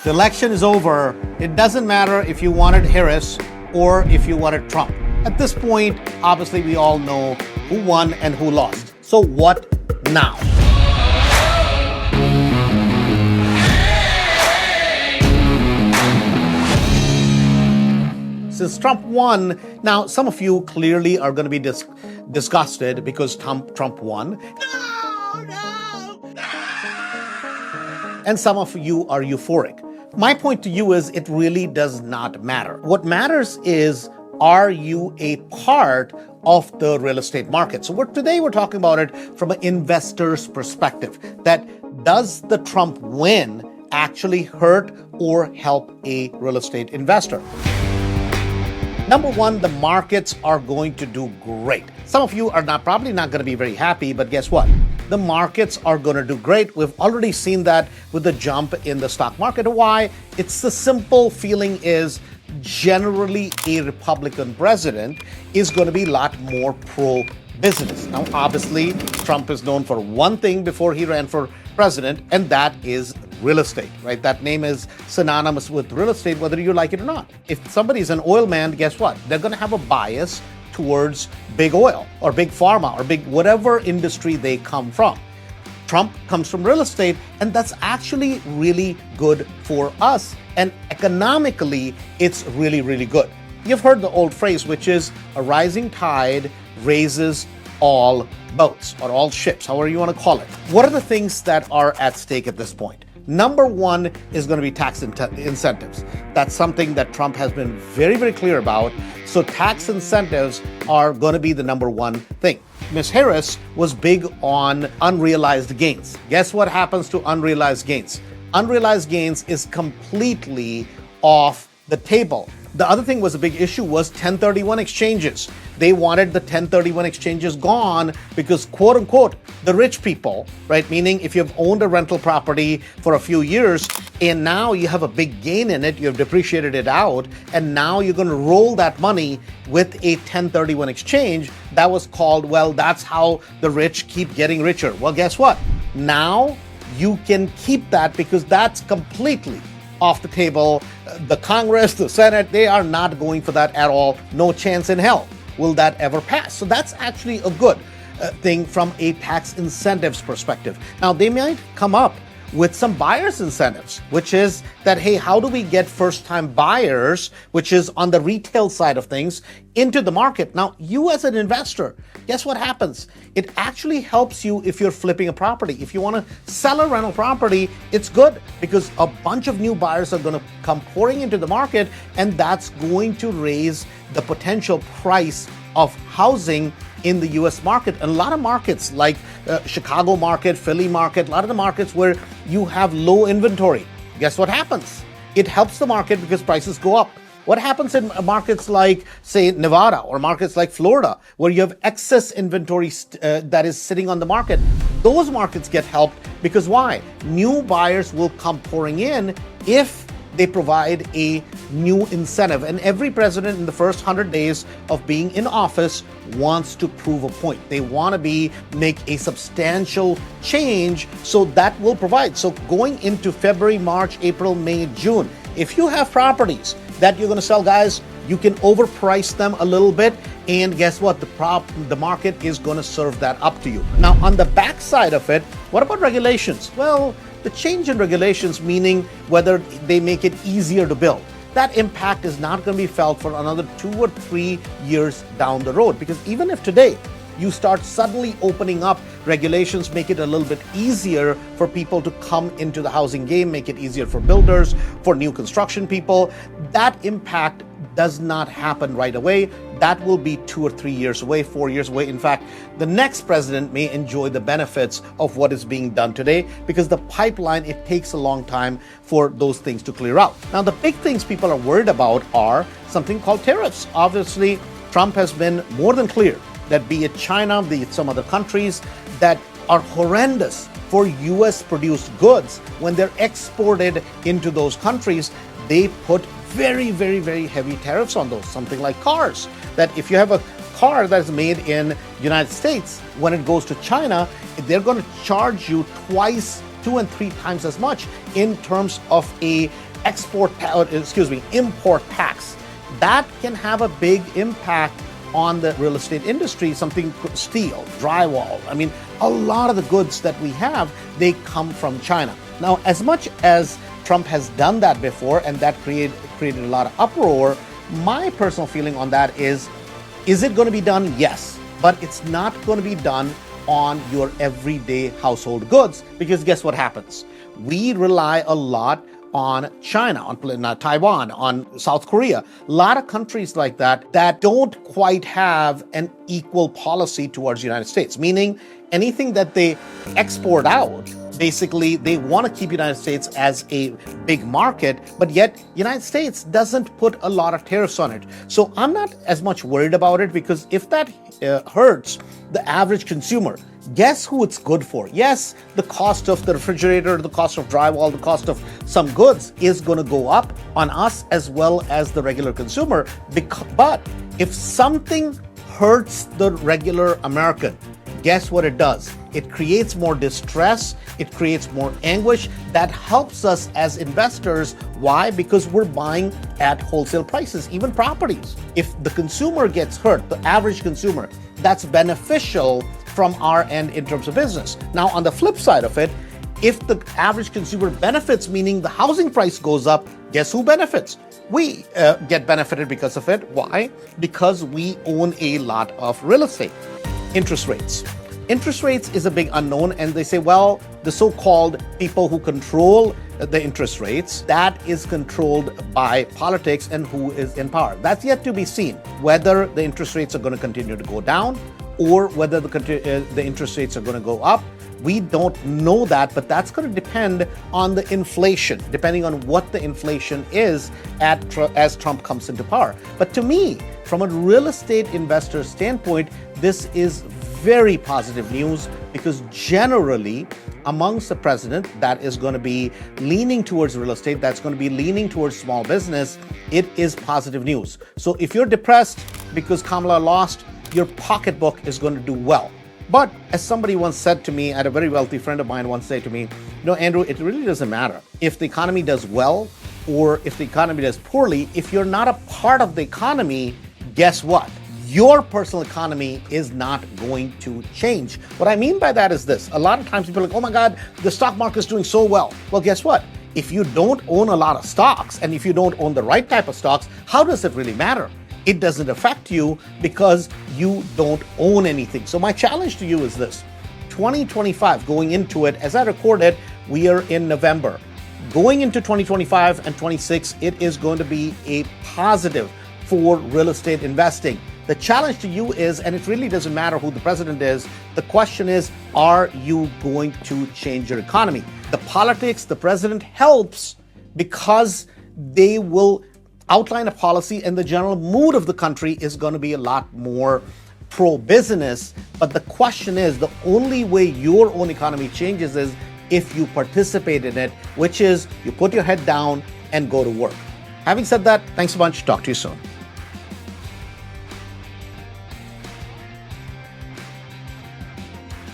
The election is over. It doesn't matter if you wanted Harris or if you wanted Trump. At this point, obviously, we all know who won and who lost. So what now? Since Trump won, now some of you clearly are going to be disgusted because Trump won. No! And some of you are euphoric. My point to you is it really does not matter. What matters is, are you a part of the real estate market? So today we're talking about it from an investor's perspective. That does the Trump win actually hurt or help a real estate investor? Number one, the markets are going to do great. Some of you are probably not going to be very happy, but guess what? The markets are going to do great. We've already seen that with the jump in the stock market. Why? It's the simple feeling is generally a Republican president is going to be a lot more pro-business. Now, obviously, Trump is known for one thing before he ran for president, and that is real estate, right? That name is synonymous with real estate, whether you like it or not. If somebody's an oil man, guess what? They're going to have a bias towards big oil or big pharma or big whatever industry they come from. Trump comes from real estate, and that's actually really good for us. And economically, it's really, really good. You've heard the old phrase, which is a rising tide raises all boats or all ships, however you want to call it. What are the things that are at stake at this point? Number one is going to be tax incentives. That's something that Trump has been very, very clear about. So tax incentives are going to be the number one thing. Ms. Harris was big on unrealized gains. Guess what happens to unrealized gains? Unrealized gains is completely off the table. The other thing was a big issue was 1031 exchanges. They wanted the 1031 exchanges gone because, quote unquote, the rich people, right? Meaning if you've owned a rental property for a few years and now you have a big gain in it, you've depreciated it out, and now you're going to roll that money with a 1031 exchange. That was called, well, that's how the rich keep getting richer. Well, guess what? Now you can keep that because that's completely off the table. The Congress, the Senate, they are not going for that at all. No chance in hell will that ever pass. So that's actually a good thing from a tax incentives perspective. Now, they might come up with some buyer's incentives, which is that, hey, how do we get first-time buyers, which is on the retail side of things, into the market? Now, you as an investor, guess what happens? It actually helps you if you're flipping a property. If you want to sell a rental property, it's good because a bunch of new buyers are going to come pouring into the market, and that's going to raise the potential price of housing in the U.S. market. And a lot of markets like Chicago market, Philly market, a lot of the markets where you have low inventory, guess what happens? It helps the market because prices go up. What happens in markets like, say, Nevada or markets like Florida, where you have excess inventory that is sitting on the market? Those markets get helped because why? New buyers will come pouring in if they provide a new incentive. And every president in the first 100 days of being in office wants to prove a point. They want to make a substantial change, so that will provide. So going into February, March, April, May, June, if you have properties that you're going to sell, guys, you can overprice them a little bit, and guess what? The market is going to serve that up to you. Now, on the backside of it, what about regulations? Well, the change in regulations, meaning whether they make it easier to build, that impact is not going to be felt for another 2 or 3 years down the road. Because even if today you start suddenly opening up regulations, make it a little bit easier for people to come into the housing game, make it easier for builders, for new construction people, that impact does not happen right away. That will be 2 or 3 years away, 4 years away. In fact, the next president may enjoy the benefits of what is being done today because the pipeline, it takes a long time for those things to clear out. Now, the big things people are worried about are something called tariffs. Obviously, Trump has been more than clear that be it China, be it some other countries that are horrendous for U.S. produced goods, when they're exported into those countries, they put very, very, very heavy tariffs on those. Something like cars, that if you have a car that is made in the United States, when it goes to China, they're going to charge you twice to 2 and 3 times as much in terms of a import tax. That can have a big impact on the real estate industry, something steel, drywall. I mean, a lot of the goods that we have, they come from China. Now, as much as Trump has done that before and that created a lot of uproar, my personal feeling on that is it going to be done? Yes, but it's not going to be done on your everyday household goods, because guess what happens? We rely a lot on China, on Taiwan, on South Korea, a lot of countries like that don't quite have an equal policy towards the United States, meaning anything that they export out, basically they want to keep the United States as a big market, but yet United States doesn't put a lot of tariffs on it. So I'm not as much worried about it, because if that hurts the average consumer, guess who it's good for? Yes, the cost of the refrigerator, the cost of drywall, the cost of some goods is going to go up on us as well as the regular consumer. But if something hurts the regular American, guess what it does? It creates more distress. It creates more anguish. That helps us as investors. Why? Because we're buying at wholesale prices, even properties. If the consumer gets hurt, the average consumer, that's beneficial from our end in terms of business. Now, on the flip side of it, if the average consumer benefits, meaning the housing price goes up, guess who benefits? We get benefited because of it. Why? Because we own a lot of real estate. Interest rates. Interest rates is a big unknown, and they say, well, the so-called people who control the interest rates, that is controlled by politics and who is in power. That's yet to be seen, whether the interest rates are going to continue to go down or whether the interest rates are going to go up. We don't know that, but that's going to depend on the inflation, depending on what the inflation is as Trump comes into power. But to me, from a real estate investor standpoint, this is very positive news, because generally amongst the president that is going to be leaning towards real estate, that's going to be leaning towards small business, it is positive news. So if you're depressed because Kamala lost, your pocketbook is going to do well. But as somebody once said to me, I had a very wealthy friend of mine once say to me, Andrew, it really doesn't matter if the economy does well or if the economy does poorly. If you're not a part of the economy, guess what? Your personal economy is not going to change. What I mean by that is this. A lot of times people are like, oh my God, the stock market is doing so well. Well, guess what? If you don't own a lot of stocks, and if you don't own the right type of stocks, how does it really matter? It doesn't affect you because you don't own anything. So my challenge to you is this. 2025, going into it, as I record it, we are in November. Going into 2025 and 26, it is going to be a positive for real estate investing. The challenge to you is, and it really doesn't matter who the president is, the question is, are you going to change your economy? The politics, the president helps because they will outline a policy, and the general mood of the country is going to be a lot more pro-business. But the question is, the only way your own economy changes is if you participate in it, which is you put your head down and go to work. Having said that, thanks a bunch. Talk to you soon.